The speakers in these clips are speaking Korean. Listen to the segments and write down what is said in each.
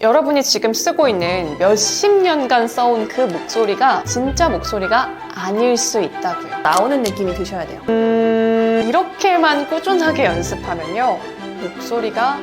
여러분이 지금 쓰고 있는 몇십 년간 써온 그 목소리가 진짜 목소리가 아닐 수 있다고요. 나오는 느낌이 드셔야 돼요. 이렇게만 꾸준하게 연습하면요, 목소리가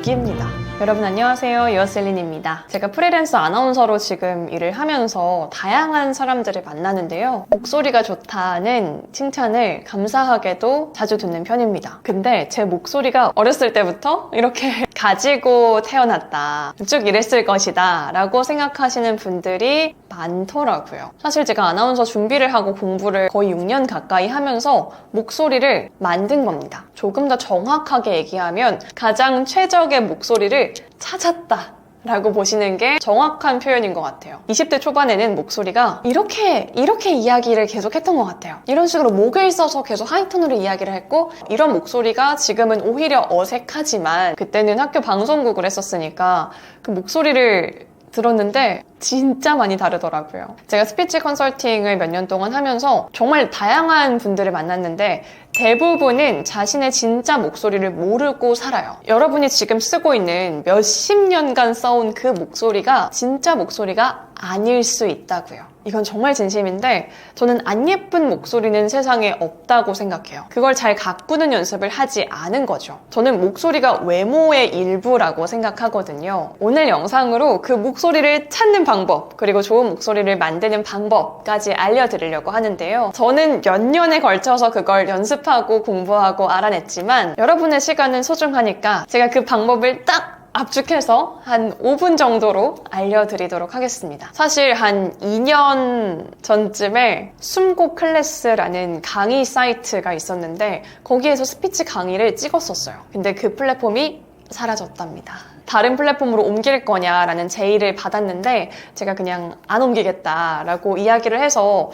바뀝니다. 여러분 안녕하세요, 유어셀린입니다. 제가 프리랜서 아나운서로 지금 일을 하면서 다양한 사람들을 만나는데요, 목소리가 좋다는 칭찬을 감사하게도 자주 듣는 편입니다. 근데 제 목소리가 어렸을 때부터 이렇게 가지고 태어났다, 쭉 이랬을 것이다 라고 생각하시는 분들이 많더라고요. 사실 제가 아나운서 준비를 하고 공부를 거의 6년 가까이 하면서 목소리를 만든 겁니다. 조금 더 정확하게 얘기하면 가장 최적의 목소리를 찾았다 라고 보시는 게 정확한 표현인 것 같아요. 20대 초반에는 목소리가 이렇게 이야기를 계속 했던 것 같아요. 이런 식으로 목을 써서 계속 하이톤으로 이야기를 했고, 이런 목소리가 지금은 오히려 어색하지만 그때는 학교 방송국을 했었으니까 그 목소리를 들었는데 진짜 많이 다르더라고요. 제가 스피치 컨설팅을 몇 년 동안 하면서 정말 다양한 분들을 만났는데 대부분은 자신의 진짜 목소리를 모르고 살아요. 여러분이 지금 쓰고 있는 몇십 년간 써온 그 목소리가 진짜 목소리가 아닐 수 있다고요. 이건 정말 진심인데, 저는 안 예쁜 목소리는 세상에 없다고 생각해요. 그걸 잘 가꾸는 연습을 하지 않은 거죠. 저는 목소리가 외모의 일부라고 생각하거든요. 오늘 영상으로 그 목소리를 찾는 방법, 그리고 좋은 목소리를 만드는 방법까지 알려드리려고 하는데요. 저는 몇 년에 걸쳐서 그걸 연습하고 공부하고 알아냈지만 여러분의 시간은 소중하니까 제가 그 방법을 딱 압축해서 한 5분 정도로 알려드리도록 하겠습니다. 사실 한 2년 전쯤에 숨고 클래스라는 강의 사이트가 있었는데 거기에서 스피치 강의를 찍었었어요. 근데 그 플랫폼이 사라졌답니다. 다른 플랫폼으로 옮길 거냐라는 제의를 받았는데 제가 그냥 안 옮기겠다라고 이야기를 해서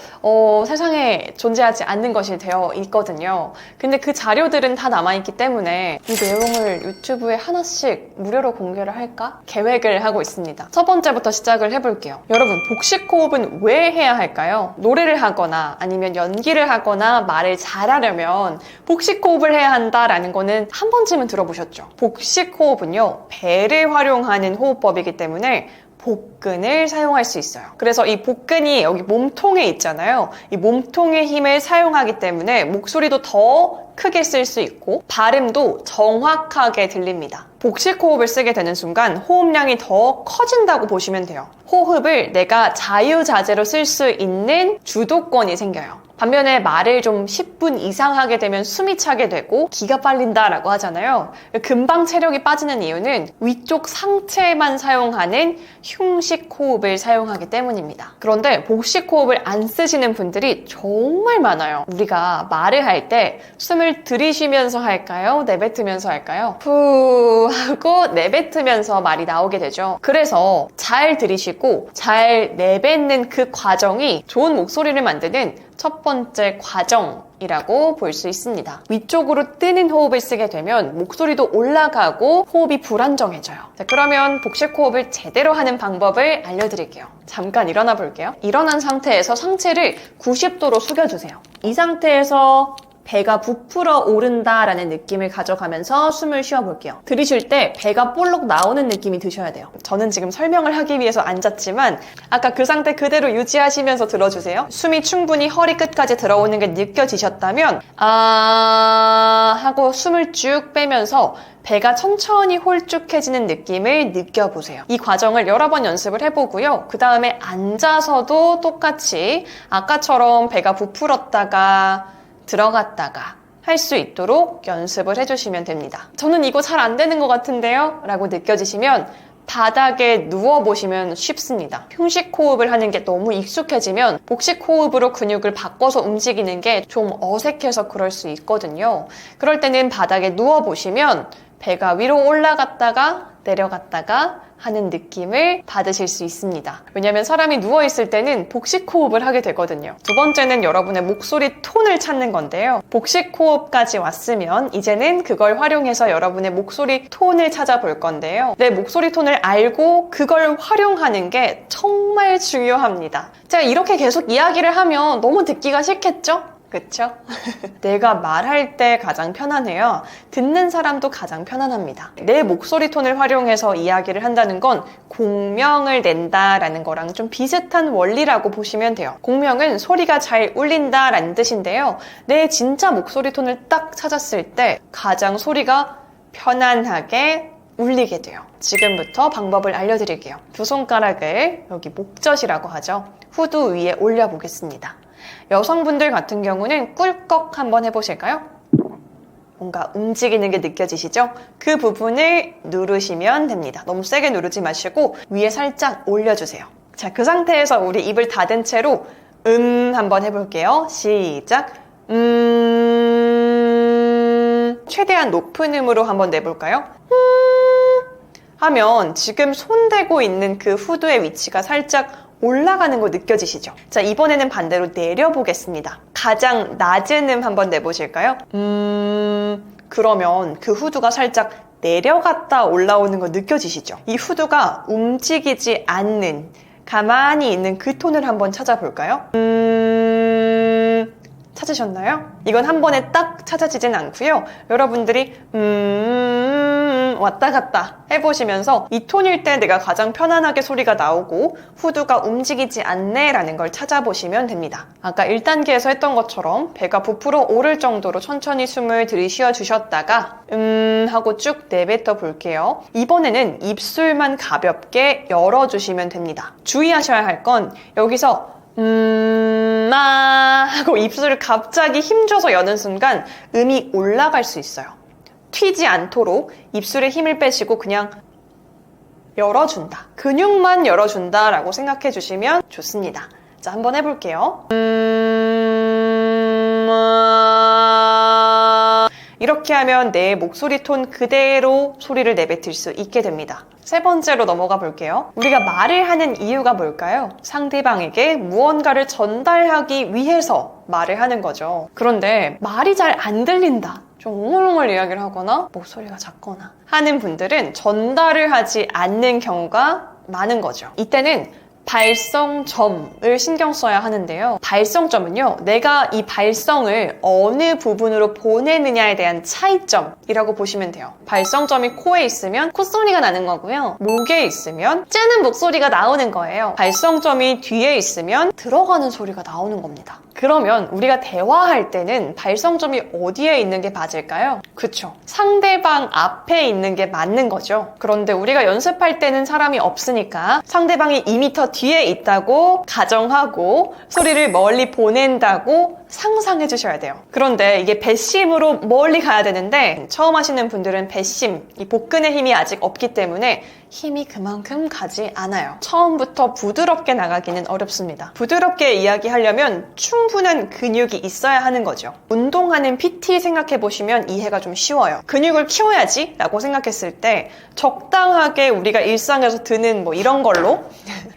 세상에 존재하지 않는 것이 되어 있거든요. 근데 그 자료들은 다 남아있기 때문에 이 내용을 유튜브에 하나씩 무료로 공개를 할까? 계획을 하고 있습니다. 첫 번째부터 시작을 해볼게요. 여러분, 복식 호흡은 왜 해야 할까요? 노래를 하거나 아니면 연기를 하거나 말을 잘하려면 복식 호흡을 해야 한다라는 거는 한 번쯤은 들어보셨죠? 복식 호흡은요, 배를 활용하는 호흡법이기 때문에 복근을 사용할 수 있어요. 그래서 이 복근이 여기 몸통에 있잖아요. 이 몸통의 힘을 사용하기 때문에 목소리도 더 크게 쓸 수 있고 발음도 정확하게 들립니다. 복식 호흡을 쓰게 되는 순간 호흡량이 더 커진다고 보시면 돼요. 호흡을 내가 자유자재로 쓸 수 있는 주도권이 생겨요. 반면에 말을 좀 10분 이상 하게 되면 숨이 차게 되고 기가 빨린다라고 하잖아요. 금방 체력이 빠지는 이유는 위쪽 상체만 사용하는 흉식 호흡을 사용하기 때문입니다. 그런데 복식 호흡을 안 쓰시는 분들이 정말 많아요. 우리가 말을 할 때 숨을 들이쉬면서 할까요? 내뱉으면서 할까요? 후 하고 내뱉으면서 말이 나오게 되죠. 그래서 잘 들이쉬고 잘 내뱉는 그 과정이 좋은 목소리를 만드는 첫 번째 과정이라고 볼 수 있습니다. 위쪽으로 뜨는 호흡을 쓰게 되면 목소리도 올라가고 호흡이 불안정해져요. 자, 그러면 복식 호흡을 제대로 하는 방법을 알려드릴게요. 잠깐 일어나 볼게요. 일어난 상태에서 상체를 90도로 숙여주세요. 이 상태에서 배가 부풀어 오른다라는 느낌을 가져가면서 숨을 쉬어볼게요. 들이쉴 때 배가 볼록 나오는 느낌이 드셔야 돼요. 저는 지금 설명을 하기 위해서 앉았지만 아까 그 상태 그대로 유지하시면서 들어주세요. 숨이 충분히 허리 끝까지 들어오는 게 느껴지셨다면 하고 숨을 쭉 빼면서 배가 천천히 홀쭉해지는 느낌을 느껴보세요. 이 과정을 여러 번 연습을 해보고요. 그 다음에 앉아서도 똑같이 아까처럼 배가 부풀었다가 들어갔다가 할 수 있도록 연습을 해주시면 됩니다. 저는 이거 잘 안 되는 것 같은데요? 라고 느껴지시면 바닥에 누워보시면 쉽습니다. 흉식 호흡을 하는 게 너무 익숙해지면 복식 호흡으로 근육을 바꿔서 움직이는 게 좀 어색해서 그럴 수 있거든요. 그럴 때는 바닥에 누워보시면 배가 위로 올라갔다가 내려갔다가 하는 느낌을 받으실 수 있습니다. 왜냐하면 사람이 누워있을 때는 복식 호흡을 하게 되거든요. 두 번째는 여러분의 목소리 톤을 찾는 건데요. 복식 호흡까지 왔으면 이제는 그걸 활용해서 여러분의 목소리 톤을 찾아볼 건데요. 내 목소리 톤을 알고 그걸 활용하는 게 정말 중요합니다. 제가 이렇게 계속 이야기를 하면 너무 듣기가 싫겠죠? 그쵸? 내가 말할 때 가장 편안해요. 듣는 사람도 가장 편안합니다. 내 목소리 톤을 활용해서 이야기를 한다는 건 공명을 낸다라는 거랑 좀 비슷한 원리라고 보시면 돼요. 공명은 소리가 잘 울린다라는 뜻인데요. 내 진짜 목소리 톤을 딱 찾았을 때 가장 소리가 편안하게 울리게 돼요. 지금부터 방법을 알려드릴게요. 두 손가락을 여기 목젖이라고 하죠. 후두 위에 올려보겠습니다. 여성분들 같은 경우는 꿀꺽 한번 해보실까요? 뭔가 움직이는 게 느껴지시죠? 그 부분을 누르시면 됩니다. 너무 세게 누르지 마시고 위에 살짝 올려주세요. 자, 그 상태에서 우리 입을 닫은 채로 한번 해볼게요. 시작. 최대한 높은 음으로 한번 내볼까요? 하면 지금 손 대고 있는 그 후두의 위치가 살짝 올라가는 거 느껴지시죠? 자, 이번에는 반대로 내려보겠습니다. 가장 낮은 한번 내보실까요? 그러면 그 후두가 살짝 내려갔다 올라오는 거 느껴지시죠? 이 후두가 움직이지 않는, 가만히 있는 그 톤을 한번 찾아볼까요? 찾으셨나요? 이건 한 번에 딱 찾아지진 않고요. 여러분들이 왔다 갔다 해보시면서 이 톤일 때 내가 가장 편안하게 소리가 나오고 후두가 움직이지 않네 라는 걸 찾아보시면 됩니다. 아까 1단계에서 했던 것처럼 배가 부풀어 오를 정도로 천천히 숨을 들이쉬어 주셨다가 하고 쭉 내뱉어 볼게요. 이번에는 입술만 가볍게 열어주시면 됩니다. 주의하셔야 할 건 여기서 하고 입술을 갑자기 힘줘서 여는 순간 음이 올라갈 수 있어요. 튀지 않도록 입술에 힘을 빼시고 그냥 열어준다. 근육만 열어준다 라고 생각해 주시면 좋습니다. 자, 한번 해볼게요. 이렇게 하면 내 목소리 톤 그대로 소리를 내뱉을 수 있게 됩니다. 세 번째로 넘어가 볼게요. 우리가 말을 하는 이유가 뭘까요? 상대방에게 무언가를 전달하기 위해서 말을 하는 거죠. 그런데 말이 잘 안 들린다. 좀 웅얼웅얼 이야기를 하거나 목소리가 작거나 하는 분들은 전달을 하지 않는 경우가 많은 거죠. 이때는 발성점을 신경 써야 하는데요. 발성점은요, 내가 이 발성을 어느 부분으로 보내느냐에 대한 차이점이라고 보시면 돼요. 발성점이 코에 있으면 콧소리가 나는 거고요. 목에 있으면 째는 목소리가 나오는 거예요. 발성점이 뒤에 있으면 들어가는 소리가 나오는 겁니다. 그러면 우리가 대화할 때는 발성점이 어디에 있는 게 맞을까요? 그쵸. 상대방 앞에 있는 게 맞는 거죠. 그런데 우리가 연습할 때는 사람이 없으니까 상대방이 2m 뒤에 있다고 가정하고 소리를 멀리 보낸다고 상상해 주셔야 돼요. 그런데 이게 배심으로 멀리 가야 되는데 처음 하시는 분들은 배심, 이 복근의 힘이 아직 없기 때문에 힘이 그만큼 가지 않아요. 처음부터 부드럽게 나가기는 어렵습니다. 부드럽게 이야기하려면 충분한 근육이 있어야 하는 거죠. 운동하는 PT 생각해 보시면 이해가 좀 쉬워요. 근육을 키워야지 라고 생각했을 때 적당하게 우리가 일상에서 드는 뭐 이런 걸로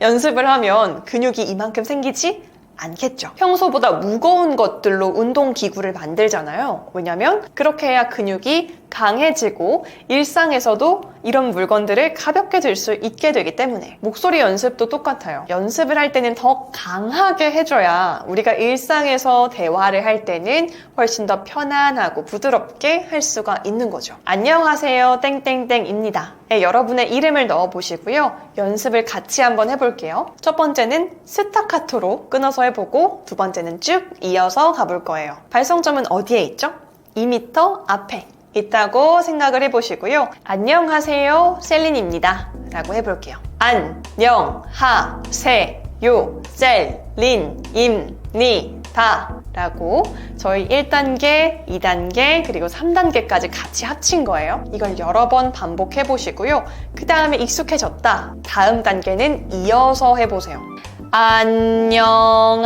연습을 하면 근육이 이만큼 생기지 않겠죠. 평소보다 무거운 것들로 운동기구를 만들잖아요. 왜냐면 그렇게 해야 근육이 강해지고 일상에서도 이런 물건들을 가볍게 들 수 있게 되기 때문에 목소리 연습도 똑같아요. 연습을 할 때는 더 강하게 해줘야 우리가 일상에서 대화를 할 때는 훨씬 더 편안하고 부드럽게 할 수가 있는 거죠. 안녕하세요, 땡땡땡입니다. 네, 여러분의 이름을 넣어보시고요. 연습을 같이 한번 해볼게요. 첫 번째는 스타카토로 끊어서 해보고 두 번째는 쭉 이어서 가볼 거예요. 발성점은 어디에 있죠? 2m 앞에 있다고 생각을 해보시고요. 안녕하세요, 셀린입니다 라고 해볼게요. 안녕하세요, 셀린입니다 라고 저희 1단계, 2단계, 그리고 3단계까지 같이 합친 거예요. 이걸 여러 번 반복해 보시고요. 그 다음에 익숙해졌다. 다음 단계는 이어서 해보세요. 안녕하세요,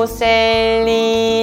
셀린입니다.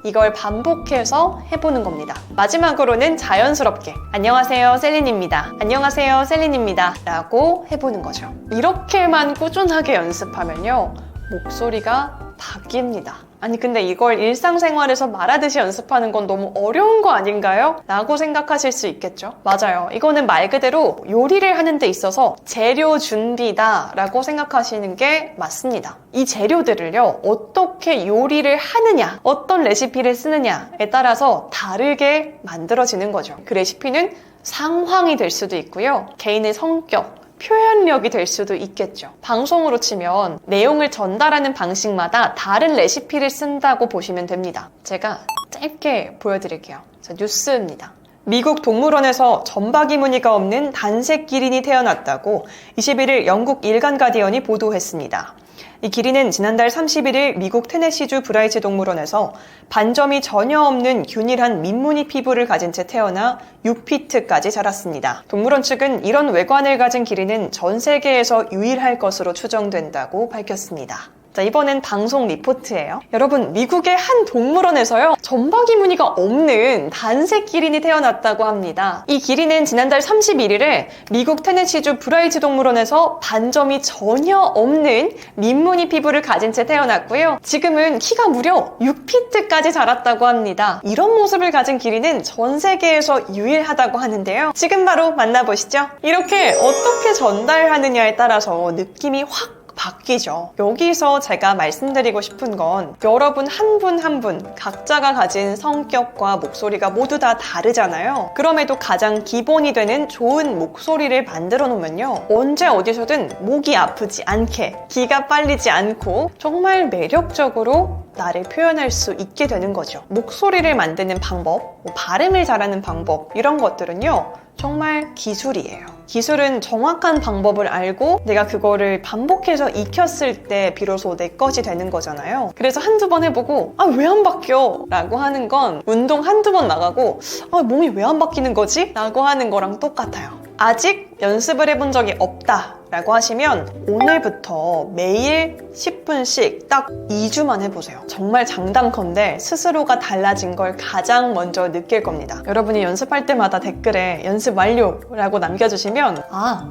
이걸 반복해서 해보는 겁니다. 마지막으로는 자연스럽게 안녕하세요, 셀린입니다. 안녕하세요, 셀린입니다 라고 해보는 거죠. 이렇게만 꾸준하게 연습하면요, 목소리가 바뀝니다. 아니 근데 이걸 일상생활에서 말하듯이 연습하는 건 너무 어려운 거 아닌가요? 라고 생각하실 수 있겠죠. 맞아요. 이거는 말 그대로 요리를 하는 데 있어서 재료 준비다 라고 생각하시는 게 맞습니다. 이 재료들을요, 어떻게 요리를 하느냐, 어떤 레시피를 쓰느냐에 따라서 다르게 만들어지는 거죠. 그 레시피는 상황이 될 수도 있고요, 개인의 성격, 표현력이 될 수도 있겠죠. 방송으로 치면 내용을 전달하는 방식마다 다른 레시피를 쓴다고 보시면 됩니다. 제가 짧게 보여드릴게요. 자, 뉴스입니다. 미국 동물원에서 점박이 무늬가 없는 단색 기린이 태어났다고 21일 영국 일간 가디언이 보도했습니다. 이 기린은 지난달 31일 미국 테네시주 브라이츠 동물원에서 반점이 전혀 없는 균일한 민무늬 피부를 가진 채 태어나 6피트까지 자랐습니다. 동물원 측은 이런 외관을 가진 기린은 전 세계에서 유일할 것으로 추정된다고 밝혔습니다. 자, 이번엔 방송 리포트예요. 여러분, 미국의 한 동물원에서요, 점박이 무늬가 없는 단색 기린이 태어났다고 합니다. 이 기린은 지난달 31일에 미국 테네시주 브라이츠 동물원에서 반점이 전혀 없는 민무늬 피부를 가진 채 태어났고요. 지금은 키가 무려 6피트까지 자랐다고 합니다. 이런 모습을 가진 기린은 전 세계에서 유일하다고 하는데요. 지금 바로 만나보시죠. 이렇게 어떻게 전달하느냐에 따라서 느낌이 확 바뀌죠. 여기서 제가 말씀드리고 싶은 건 여러분 한 분 한 분 각자가 가진 성격과 목소리가 모두 다 다르잖아요. 그럼에도 가장 기본이 되는 좋은 목소리를 만들어 놓으면요, 언제 어디서든 목이 아프지 않게, 기가 빨리지 않고 정말 매력적으로 나를 표현할 수 있게 되는 거죠. 목소리를 만드는 방법, 발음을 잘하는 방법, 이런 것들은요, 정말 기술이에요. 기술은 정확한 방법을 알고 내가 그거를 반복해서 익혔을 때 비로소 내 것이 되는 거잖아요. 그래서 한두 번 해보고 왜 안 바뀌어? 라고 하는 건 운동 한두 번 나가고 몸이 왜 안 바뀌는 거지? 라고 하는 거랑 똑같아요. 아직 연습을 해본 적이 없다 라고 하시면 오늘부터 매일 10분씩 딱 2주만 해보세요. 정말 장담컨대 스스로가 달라진 걸 가장 먼저 느낄 겁니다. 여러분이 연습할 때마다 댓글에 연습 완료라고 남겨주시면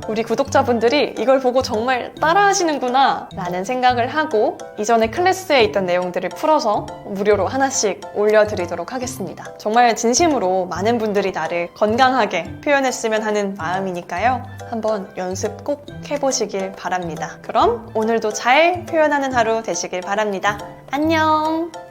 우리 구독자분들이 이걸 보고 정말 따라하시는구나 라는 생각을 하고 이전에 클래스에 있던 내용들을 풀어서 무료로 하나씩 올려드리도록 하겠습니다. 정말 진심으로 많은 분들이 나를 건강하게 표현했으면 하는 마음이니까요. 한번 연습 꼭 해보시길 바랍니다. 그럼 오늘도 잘 표현하는 하루 되시길 바랍니다. 안녕!